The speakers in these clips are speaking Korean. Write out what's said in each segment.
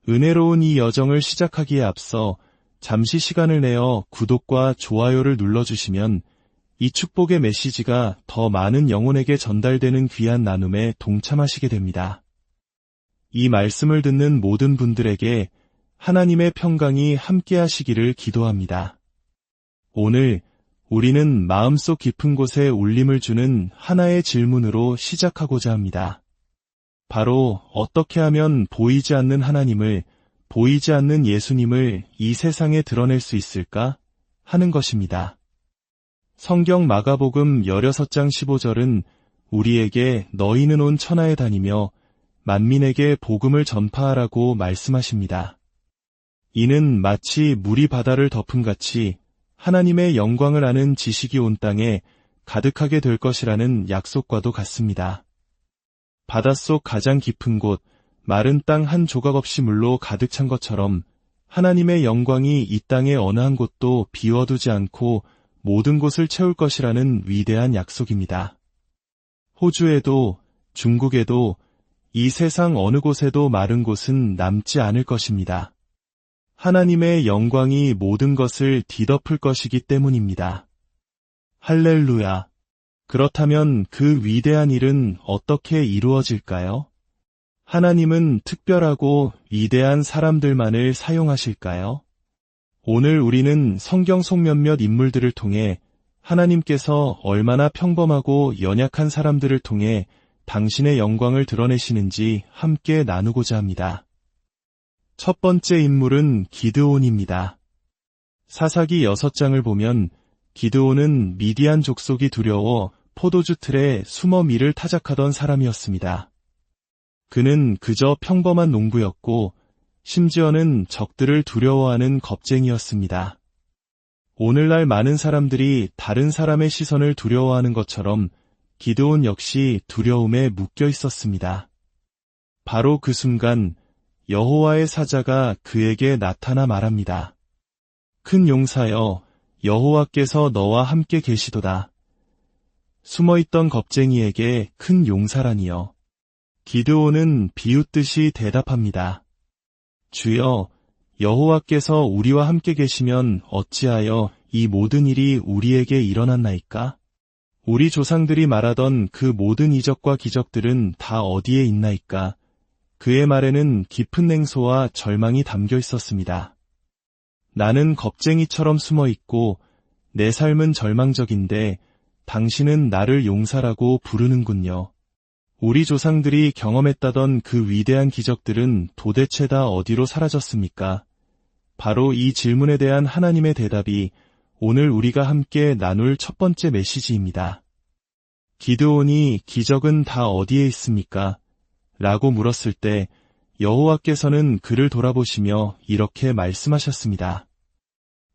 은혜로운 이 여정을 시작하기에 앞서 잠시 시간을 내어 구독과 좋아요를 눌러주시면 이 축복의 메시지가 더 많은 영혼에게 전달되는 귀한 나눔에 동참하시게 됩니다. 이 말씀을 듣는 모든 분들에게 하나님의 평강이 함께하시기를 기도합니다. 오늘 우리는 마음속 깊은 곳에 울림을 주는 하나의 질문으로 시작하고자 합니다. 바로 어떻게 하면 보이지 않는 하나님을, 보이지 않는 예수님을 이 세상에 드러낼 수 있을까 하는 것입니다. 성경 마가복음 16장 15절은 우리에게 너희는 온 천하에 다니며 만민에게 복음을 전파하라고 말씀하십니다. 이는 마치 물이 바다를 덮음같이 하나님의 영광을 아는 지식이 온 땅에 가득하게 될 것이라는 약속과도 같습니다. 바닷속 가장 깊은 곳, 마른 땅 한 조각 없이 물로 가득 찬 것처럼 하나님의 영광이 이 땅의 어느 한 곳도 비워두지 않고 모든 곳을 채울 것이라는 위대한 약속입니다. 호주에도, 중국에도, 이 세상 어느 곳에도 마른 곳은 남지 않을 것입니다. 하나님의 영광이 모든 것을 뒤덮을 것이기 때문입니다. 할렐루야. 그렇다면 그 위대한 일은 어떻게 이루어질까요? 하나님은 특별하고 위대한 사람들만을 사용하실까요? 오늘 우리는 성경 속 몇몇 인물들을 통해 하나님께서 얼마나 평범하고 연약한 사람들을 통해 당신의 영광을 드러내시는지 함께 나누고자 합니다. 첫 번째 인물은 기드온입니다. 사사기 6장을 보면 기드온은 미디안 족속이 두려워 포도주 틀에 숨어 밀을 타작하던 사람이었습니다. 그는 그저 평범한 농부였고 심지어는 적들을 두려워하는 겁쟁이였습니다. 오늘날 많은 사람들이 다른 사람의 시선을 두려워하는 것처럼 기드온 역시 두려움에 묶여 있었습니다. 바로 그 순간 여호와의 사자가 그에게 나타나 말합니다. 큰 용사여, 여호와께서 너와 함께 계시도다. 숨어있던 겁쟁이에게 큰 용사라니요. 기드온은 비웃듯이 대답합니다. 주여, 여호와께서 우리와 함께 계시면 어찌하여 이 모든 일이 우리에게 일어났나이까? 우리 조상들이 말하던 그 모든 이적과 기적들은 다 어디에 있나이까? 그의 말에는 깊은 냉소와 절망이 담겨 있었습니다. 나는 겁쟁이처럼 숨어 있고 내 삶은 절망적인데 당신은 나를 용사라고 부르는군요. 우리 조상들이 경험했다던 그 위대한 기적들은 도대체 다 어디로 사라졌습니까? 바로 이 질문에 대한 하나님의 대답이 오늘 우리가 함께 나눌 첫 번째 메시지입니다. 기드온이 기적은 다 어디에 있습니까? 라고 물었을 때 여호와께서는 그를 돌아보시며 이렇게 말씀하셨습니다.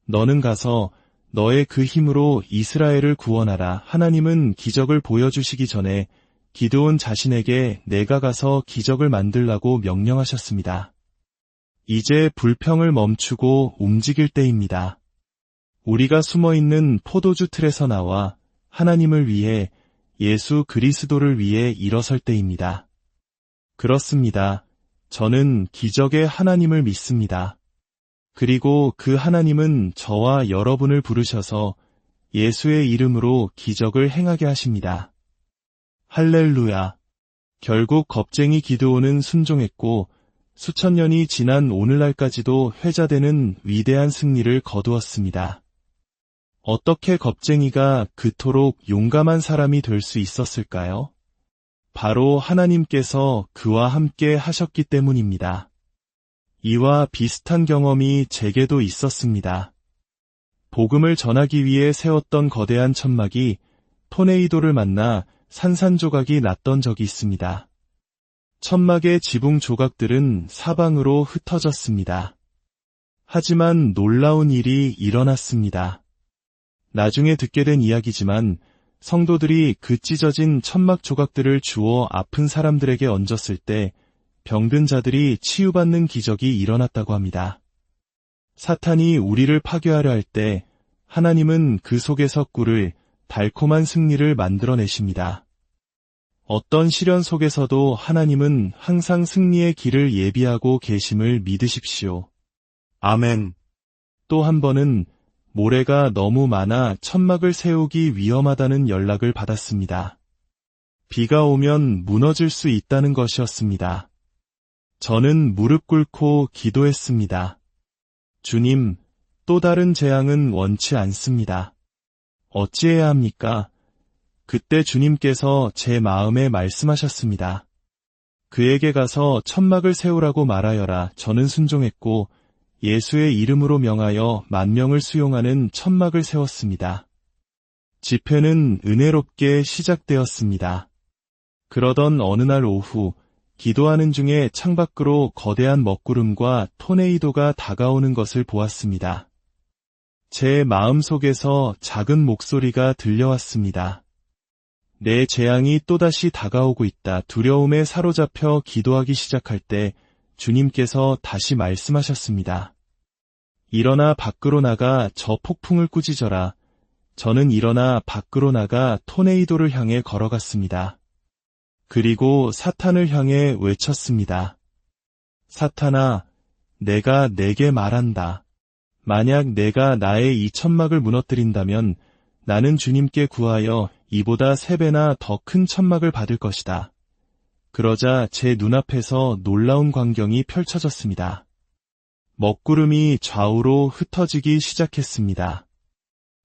너는 가서 너의 그 힘으로 이스라엘을 구원하라. 하나님은 기적을 보여주시기 전에 기드온 자신에게 내가 가서 기적을 만들라고 명령하셨습니다. 이제 불평을 멈추고 움직일 때입니다. 우리가 숨어있는 포도주 틀에서 나와 하나님을 위해 예수 그리스도를 위해 일어설 때입니다. 그렇습니다. 저는 기적의 하나님을 믿습니다. 그리고 그 하나님은 저와 여러분을 부르셔서 예수의 이름으로 기적을 행하게 하십니다. 할렐루야. 결국 겁쟁이 기드온은 순종했고 수천 년이 지난 오늘날까지도 회자되는 위대한 승리를 거두었습니다. 어떻게 겁쟁이가 그토록 용감한 사람이 될 수 있었을까요? 바로 하나님께서 그와 함께 하셨기 때문입니다. 이와 비슷한 경험이 제게도 있었습니다. 복음을 전하기 위해 세웠던 거대한 천막이 토네이도를 만나 산산조각이 났던 적이 있습니다. 천막의 지붕 조각들은 사방으로 흩어졌습니다. 하지만 놀라운 일이 일어났습니다. 나중에 듣게 된 이야기지만 성도들이 그 찢어진 천막 조각들을 주워 아픈 사람들에게 얹었을 때 병든 자들이 치유받는 기적이 일어났다고 합니다. 사탄이 우리를 파괴하려 할 때 하나님은 그 속에서 꿀을 달콤한 승리를 만들어내십니다. 어떤 시련 속에서도 하나님은 항상 승리의 길을 예비하고 계심을 믿으십시오. 아멘. 또 한 번은 모래가 너무 많아 천막을 세우기 위험하다는 연락을 받았습니다. 비가 오면 무너질 수 있다는 것이었습니다. 저는 무릎 꿇고 기도했습니다. 주님, 또 다른 재앙은 원치 않습니다. 어찌해야 합니까? 그때 주님께서 제 마음에 말씀하셨습니다. 그에게 가서 천막을 세우라고 말하여라. 저는 순종했고 예수의 이름으로 명하여 10,000명을 수용하는 천막을 세웠습니다. 집회는 은혜롭게 시작되었습니다. 그러던 어느 날 오후 기도하는 중에 창밖으로 거대한 먹구름과 토네이도가 다가오는 것을 보았습니다. 제 마음속에서 작은 목소리가 들려왔습니다. 내 재앙이 또다시 다가오고 있다. 두려움에 사로잡혀 기도하기 시작할 때 주님께서 다시 말씀하셨습니다. 일어나 밖으로 나가 저 폭풍을 꾸짖어라. 저는 일어나 밖으로 나가 토네이도를 향해 걸어갔습니다. 그리고 사탄을 향해 외쳤습니다. 사탄아, 내가 내게 말한다. 만약 내가 나의 이 천막을 무너뜨린다면 나는 주님께 구하여 이보다 3배나 더 큰 천막을 받을 것이다. 그러자 제 눈앞에서 놀라운 광경이 펼쳐졌습니다. 먹구름이 좌우로 흩어지기 시작했습니다.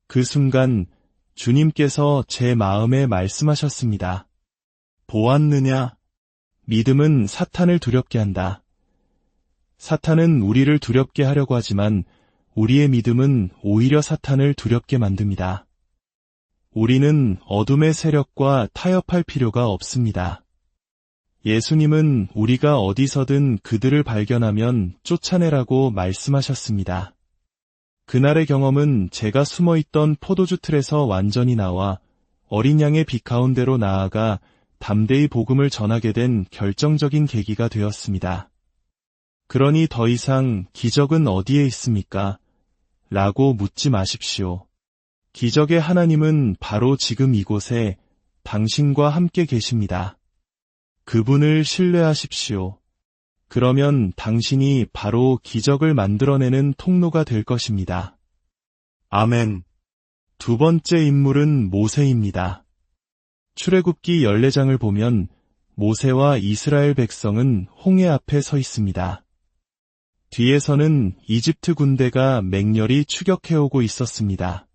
그 순간 주님께서 제 마음에 말씀하셨습니다. 보았느냐? 믿음은 사탄을 두렵게 한다. 사탄은 우리를 두렵게 하려고 하지만 우리의 믿음은 오히려 사탄을 두렵게 만듭니다. 우리는 어둠의 세력과 타협할 필요가 없습니다. 예수님은 우리가 어디서든 그들을 발견하면 쫓아내라고 말씀하셨습니다. 그날의 경험은 제가 숨어있던 포도주 틀에서 완전히 나와 어린 양의 빛 가운데로 나아가 담대히 복음을 전하게 된 결정적인 계기가 되었습니다. 그러니 더 이상 기적은 어디에 있습니까? 라고 묻지 마십시오. 기적의 하나님은 바로 지금 이곳에 당신과 함께 계십니다. 그분을 신뢰하십시오. 그러면 당신이 바로 기적을 만들어내는 통로가 될 것입니다. 아멘. 두 번째 인물은 모세입니다. 출애굽기 14장을 보면 모세와 이스라엘 백성은 홍해 앞에 서 있습니다. 뒤에서는 이집트 군대가 맹렬히 추격해오고 있었습니다.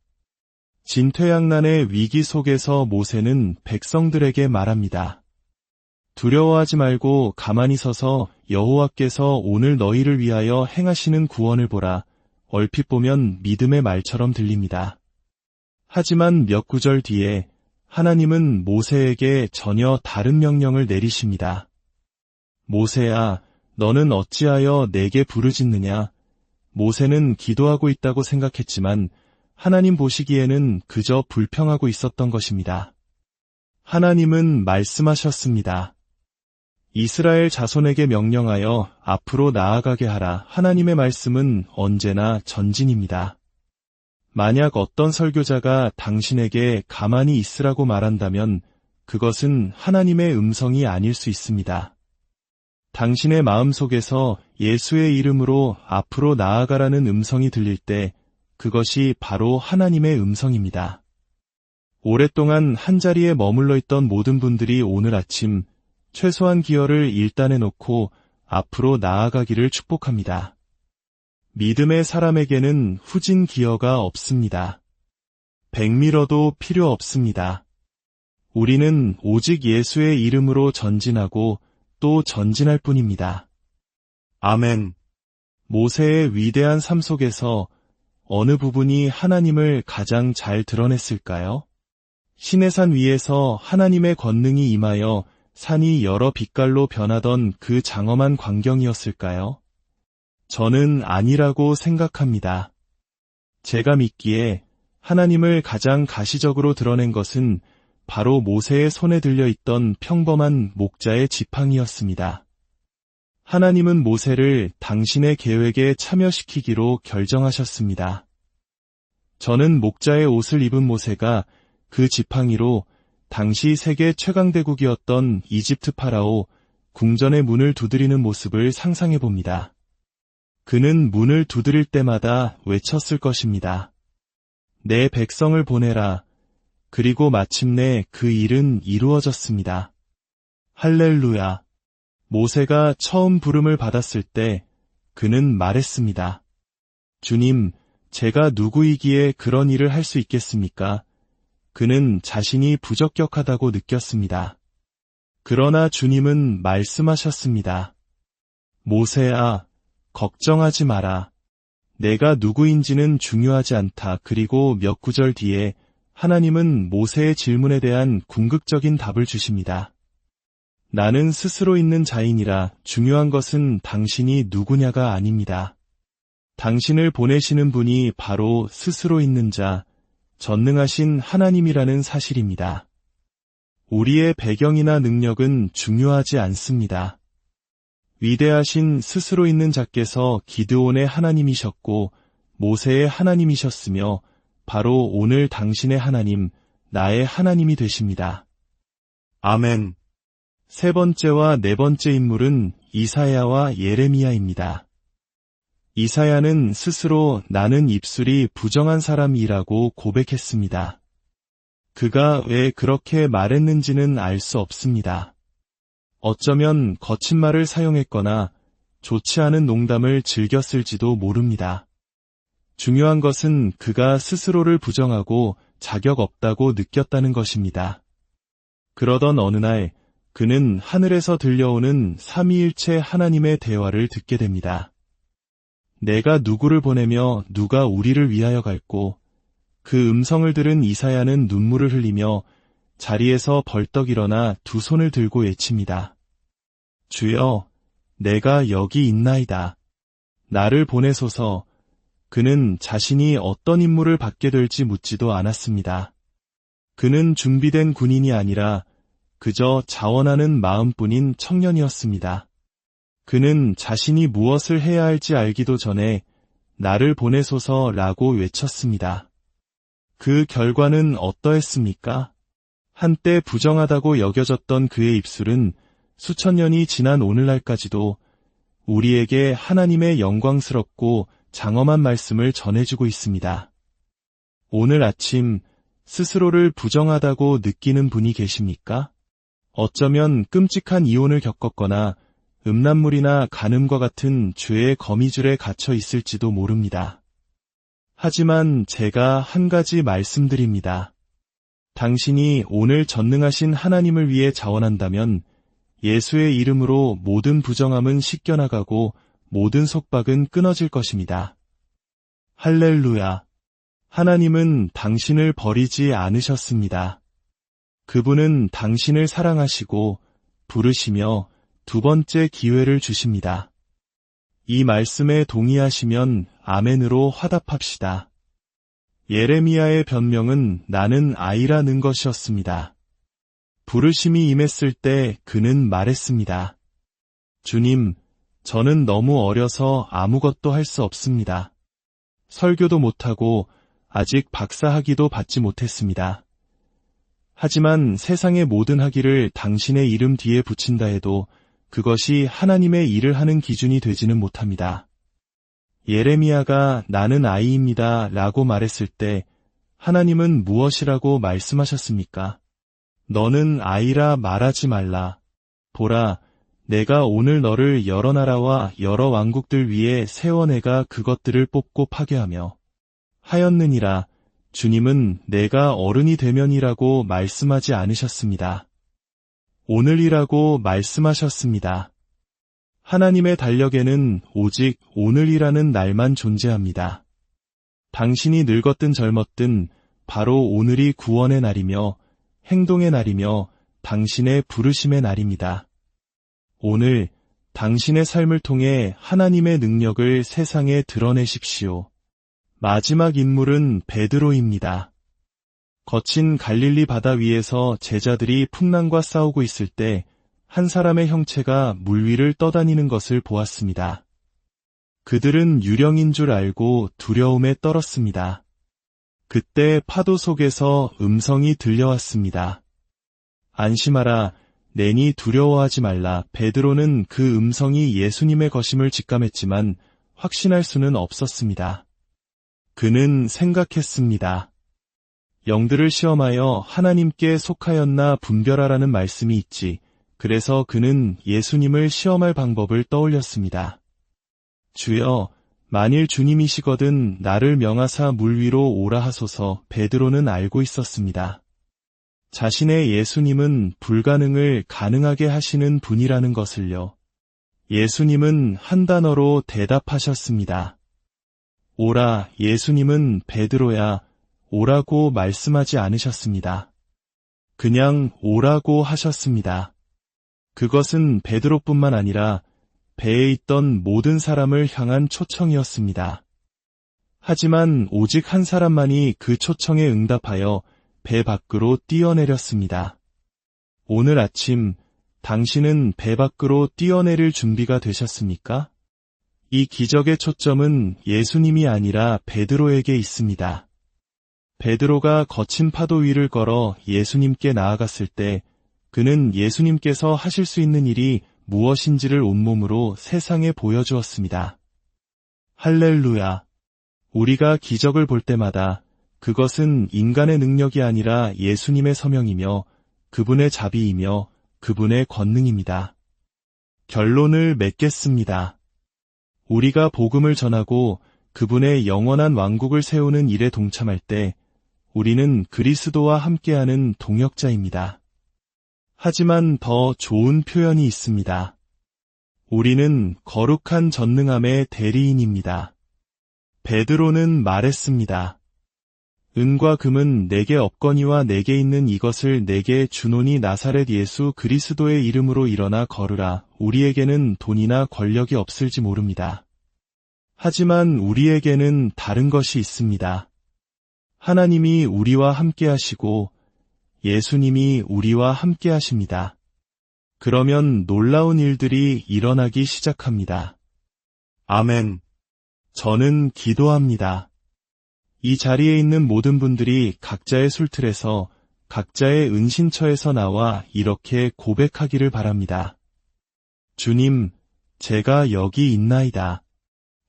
진퇴양난의 위기 속에서 모세는 백성들에게 말합니다. 두려워하지 말고 가만히 서서 여호와께서 오늘 너희를 위하여 행하시는 구원을 보라. 얼핏 보면 믿음의 말처럼 들립니다. 하지만 몇 구절 뒤에 하나님은 모세에게 전혀 다른 명령을 내리십니다. 모세야, 너는 어찌하여 내게 부르짖느냐? 모세는 기도하고 있다고 생각했지만 하나님 보시기에는 그저 불평하고 있었던 것입니다. 하나님은 말씀하셨습니다. 이스라엘 자손에게 명령하여 앞으로 나아가게 하라. 하나님의 말씀은 언제나 전진입니다. 만약 어떤 설교자가 당신에게 가만히 있으라고 말한다면 그것은 하나님의 음성이 아닐 수 있습니다. 당신의 마음속에서 예수의 이름으로 앞으로 나아가라는 음성이 들릴 때 그것이 바로 하나님의 음성입니다. 오랫동안 한자리에 머물러 있던 모든 분들이 오늘 아침 최소한 기여를 일단해 놓고 앞으로 나아가기를 축복합니다. 믿음의 사람에게는 후진 기여가 없습니다. 백미러도 필요 없습니다. 우리는 오직 예수의 이름으로 전진하고 또 전진할 뿐입니다. 아멘. 모세의 위대한 삶 속에서 어느 부분이 하나님을 가장 잘 드러냈을까요? 시내산 위에서 하나님의 권능이 임하여 산이 여러 빛깔로 변하던 그 장엄한 광경이었을까요? 저는 아니라고 생각합니다. 제가 믿기에 하나님을 가장 가시적으로 드러낸 것은 바로 모세의 손에 들려있던 평범한 목자의 지팡이였습니다. 하나님은 모세를 당신의 계획에 참여시키기로 결정하셨습니다. 저는 목자의 옷을 입은 모세가 그 지팡이로 당시 세계 최강대국이었던 이집트 파라오 궁전의 문을 두드리는 모습을 상상해 봅니다. 그는 문을 두드릴 때마다 외쳤을 것입니다. 내 백성을 보내라. 그리고 마침내 그 일은 이루어졌습니다. 할렐루야. 모세가 처음 부름을 받았을 때 그는 말했습니다. 주님, 제가 누구이기에 그런 일을 할 수 있겠습니까? 그는 자신이 부적격하다고 느꼈습니다. 그러나 주님은 말씀하셨습니다. 모세야, 걱정하지 마라. 내가 누구인지는 중요하지 않다. 그리고 몇 구절 뒤에 하나님은 모세의 질문에 대한 궁극적인 답을 주십니다. 나는 스스로 있는 자이니라. 중요한 것은 당신이 누구냐가 아닙니다. 당신을 보내시는 분이 바로 스스로 있는 자, 전능하신 하나님이라는 사실입니다. 우리의 배경이나 능력은 중요하지 않습니다. 위대하신 스스로 있는 자께서 기드온의 하나님이셨고 모세의 하나님이셨으며 바로 오늘 당신의 하나님, 나의 하나님이 되십니다. 아멘. 세 번째와 네 번째 인물은 이사야와 예레미야입니다. 이사야는 스스로 나는 입술이 부정한 사람이라고 고백했습니다. 그가 왜 그렇게 말했는지는 알 수 없습니다. 어쩌면 거친 말을 사용했거나 좋지 않은 농담을 즐겼을지도 모릅니다. 중요한 것은 그가 스스로를 부정하고 자격 없다고 느꼈다는 것입니다. 그러던 어느 날 그는 하늘에서 들려오는 삼위일체 하나님의 대화를 듣게 됩니다. 내가 누구를 보내며 누가 우리를 위하여 갈고, 그 음성을 들은 이사야는 눈물을 흘리며 자리에서 벌떡 일어나 두 손을 들고 외칩니다. 주여, 내가 여기 있나이다. 나를 보내소서. 그는 자신이 어떤 임무를 받게 될지 묻지도 않았습니다. 그는 준비된 군인이 아니라 그저 자원하는 마음뿐인 청년이었습니다. 그는 자신이 무엇을 해야 할지 알기도 전에 나를 보내소서라고 외쳤습니다. 그 결과는 어떠했습니까? 한때 부정하다고 여겨졌던 그의 입술은 수천 년이 지난 오늘날까지도 우리에게 하나님의 영광스럽고 장엄한 말씀을 전해주고 있습니다. 오늘 아침 스스로를 부정하다고 느끼는 분이 계십니까? 어쩌면 끔찍한 이혼을 겪었거나 음란물이나 간음과 같은 죄의 거미줄에 갇혀 있을지도 모릅니다. 하지만 제가 한 가지 말씀드립니다. 당신이 오늘 전능하신 하나님을 위해 자원한다면 예수의 이름으로 모든 부정함은 씻겨나가고 모든 속박은 끊어질 것입니다. 할렐루야. 하나님은 당신을 버리지 않으셨습니다. 그분은 당신을 사랑하시고 부르시며 두 번째 기회를 주십니다. 이 말씀에 동의하시면 아멘으로 화답합시다. 예레미야의 변명은 나는 아이라는 것이었습니다. 부르심이 임했을 때 그는 말했습니다. 주님, 저는 너무 어려서 아무것도 할 수 없습니다. 설교도 못하고 아직 박사학위도 받지 못했습니다. 하지만 세상의 모든 학위를 당신의 이름 뒤에 붙인다 해도 그것이 하나님의 일을 하는 기준이 되지는 못합니다. 예레미야가 나는 아이입니다 라고 말했을 때 하나님은 무엇이라고 말씀하셨습니까? 너는 아이라 말하지 말라. 보라, 내가 오늘 너를 여러 나라와 여러 왕국들 위에 세워 내가 그것들을 뽑고 파괴하며 하였느니라. 주님은 내가 어른이 되면이라고 말씀하지 않으셨습니다. 오늘이라고 말씀하셨습니다. 하나님의 달력에는 오직 오늘이라는 날만 존재합니다. 당신이 늙었든 젊었든 바로 오늘이 구원의 날이며 행동의 날이며 당신의 부르심의 날입니다. 오늘 당신의 삶을 통해 하나님의 능력을 세상에 드러내십시오. 마지막 인물은 베드로입니다. 거친 갈릴리 바다 위에서 제자들이 풍랑과 싸우고 있을 때 한 사람의 형체가 물 위를 떠다니는 것을 보았습니다. 그들은 유령인 줄 알고 두려움에 떨었습니다. 그때 파도 속에서 음성이 들려왔습니다. 안심하라, 내니 두려워하지 말라. 베드로는 그 음성이 예수님의 것임을 직감했지만 확신할 수는 없었습니다. 그는 생각했습니다. 영들을 시험하여 하나님께 속하였나 분별하라는 말씀이 있지. 그래서 그는 예수님을 시험할 방법을 떠올렸습니다. 주여, 만일 주님이시거든 나를 명하사 물 위로 오라 하소서. 베드로는 알고 있었습니다. 자신의 예수님은 불가능을 가능하게 하시는 분이라는 것을요. 예수님은 한 단어로 대답하셨습니다. 오라. 예수님은 베드로야, 오라고 말씀하지 않으셨습니다. 그냥 오라고 하셨습니다. 그것은 베드로뿐만 아니라 배에 있던 모든 사람을 향한 초청이었습니다. 하지만 오직 한 사람만이 그 초청에 응답하여 배 밖으로 뛰어내렸습니다. 오늘 아침 당신은 배 밖으로 뛰어내릴 준비가 되셨습니까? 이 기적의 초점은 예수님이 아니라 베드로에게 있습니다. 베드로가 거친 파도 위를 걸어 예수님께 나아갔을 때 그는 예수님께서 하실 수 있는 일이 무엇인지를 온몸으로 세상에 보여주었습니다. 할렐루야! 우리가 기적을 볼 때마다 그것은 인간의 능력이 아니라 예수님의 서명이며 그분의 자비이며 그분의 권능입니다. 결론을 맺겠습니다. 우리가 복음을 전하고 그분의 영원한 왕국을 세우는 일에 동참할 때 우리는 그리스도와 함께하는 동역자입니다. 하지만 더 좋은 표현이 있습니다. 우리는 거룩한 전능함의 대리인입니다. 베드로는 말했습니다. 은과 금은 내게 없거니와 내게 있는 이것을 내게 주노니 나사렛 예수 그리스도의 이름으로 일어나 걸으라. 우리에게는 돈이나 권력이 없을지 모릅니다. 하지만 우리에게는 다른 것이 있습니다. 하나님이 우리와 함께 하시고 예수님이 우리와 함께 하십니다. 그러면 놀라운 일들이 일어나기 시작합니다. 아멘. 저는 기도합니다. 이 자리에 있는 모든 분들이 각자의 술틀에서 각자의 은신처에서 나와 이렇게 고백하기를 바랍니다. 주님, 제가 여기 있나이다.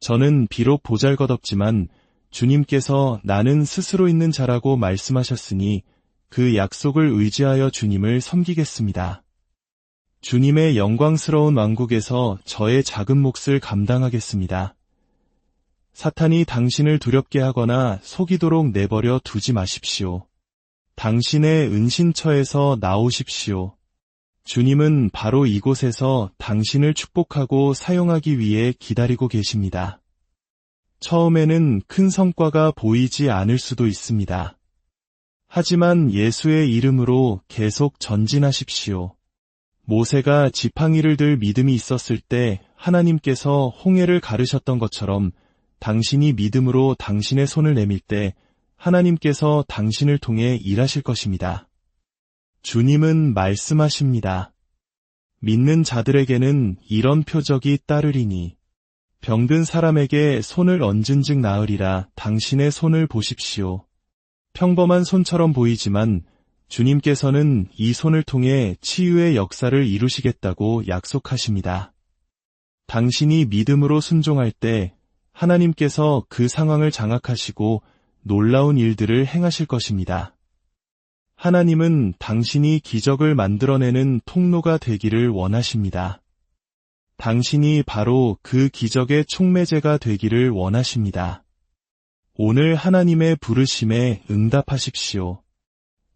저는 비록 보잘것없지만 주님께서 나는 스스로 있는 자라고 말씀하셨으니 그 약속을 의지하여 주님을 섬기겠습니다. 주님의 영광스러운 왕국에서 저의 작은 몫을 감당하겠습니다. 사탄이 당신을 두렵게 하거나 속이도록 내버려 두지 마십시오. 당신의 은신처에서 나오십시오. 주님은 바로 이곳에서 당신을 축복하고 사용하기 위해 기다리고 계십니다. 처음에는 큰 성과가 보이지 않을 수도 있습니다. 하지만 예수의 이름으로 계속 전진하십시오. 모세가 지팡이를 들 믿음이 있었을 때 하나님께서 홍해를 가르셨던 것처럼 당신이 믿음으로 당신의 손을 내밀 때 하나님께서 당신을 통해 일하실 것입니다. 주님은 말씀하십니다. 믿는 자들에게는 이런 표적이 따르리니 병든 사람에게 손을 얹은 즉 나으리라. 당신의 손을 보십시오. 평범한 손처럼 보이지만 주님께서는 이 손을 통해 치유의 역사를 이루시겠다고 약속하십니다. 당신이 믿음으로 순종할 때 하나님께서 그 상황을 장악하시고 놀라운 일들을 행하실 것입니다. 하나님은 당신이 기적을 만들어내는 통로가 되기를 원하십니다. 당신이 바로 그 기적의 촉매제가 되기를 원하십니다. 오늘 하나님의 부르심에 응답하십시오.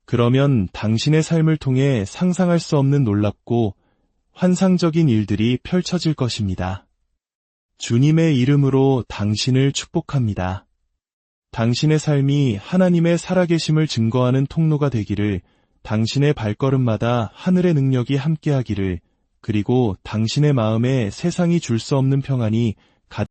그러면 당신의 삶을 통해 상상할 수 없는 놀랍고 환상적인 일들이 펼쳐질 것입니다. 주님의 이름으로 당신을 축복합니다. 당신의 삶이 하나님의 살아계심을 증거하는 통로가 되기를, 당신의 발걸음마다 하늘의 능력이 함께하기를, 그리고 당신의 마음에 세상이 줄 수 없는 평안이